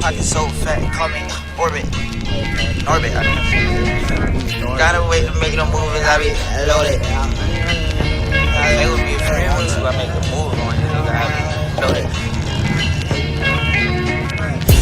pocket so fat, call me Orbit. Orbit, I mean. Gotta wait to make the movies, I be loaded. It would be a free one too, I make the move on it, I be loaded.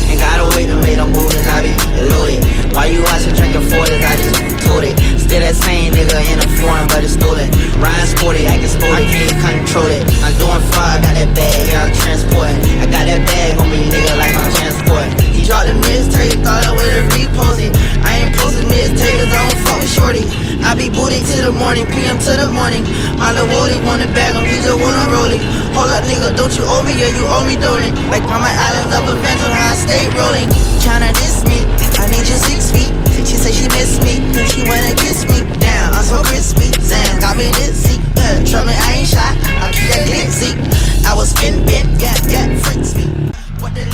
Ain't gotta wait to make the movies, I be loaded. Why you watching drinking 40s, I just told it. Still that same nigga in a foreign, but it's stolen. Ryan sporty, acting sporty, can't control it. I'm doing far, I got that bag, yeah, I'm transporting. I got that bag on me, nigga, like I'm transporting. He dropped the mixtape, thought I would've reposted. I ain't posting mixtape, cause I don't fuck with shorty. I be booty to the morning, PM to the morning. My little Wody want it back, he just wanna roll it. Hold up, nigga, don't you owe me, yeah, you owe me, don't it? Like on my islands up adventure, how I stay rolling. Tryna diss me, I need you 6 feet. She say she miss me, and she wanna kiss me. Damn, I'm so crispy, Zan got me dizzy. Trust me, I ain't shy, I keep that glitzy. I was bent, yeah, freaks me.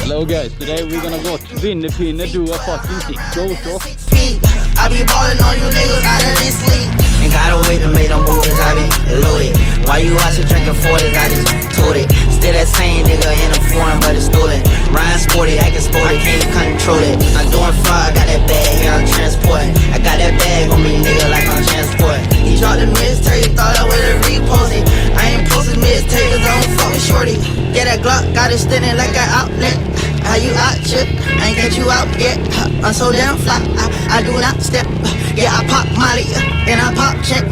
Hello guys, today we're gonna go to Vinnepinne, do a fucking sick show. I be ballin' on you niggas out of this league. Ain't gotta wait to make them movies, I be loaded. Why you watching drinking 40s, I just told it. Still that same nigga in a foreign, but it's stolen. Ryan sporty, acting sporty, can't control it. I'm doing far, I got that bag, yeah, I'm transporting. I got that bag on me, nigga, like I'm transporting. He dropped the mixtape, thought I would've reposted. I ain't posting mixtape, cause I don't fuck with shorty. Yeah, that Glock got it standing like an outlet. How you out, chip? I ain't get you out yet. I'm so damn fly, I do not step. Yeah, I pop Molly, and I pop check.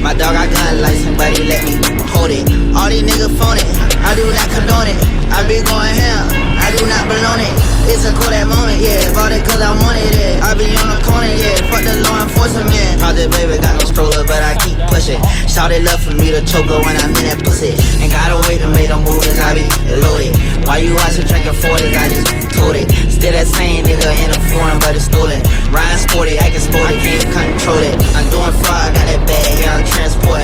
My dog got gun license, but he let me hold it. All these niggas phone it, I do not condone it. I be going ham, I do not belong it. It's a cool that moment, yeah, bought it cause I wanted it. I be on the corner, yeah, fuck the law enforcement. Project baby got no stroller, but I keep pushing. Shouted love for me to choke her when I'm in that pussy. Ain't gotta wait to make them movies, I be loaded. Why you watching drinking 40s, I just told it. Still that same nigga in a foreign, but it's stolen. Ryan sporty, acting sporty, can't control it. I'm doing far, I got that bag, yeah, I'm transporting.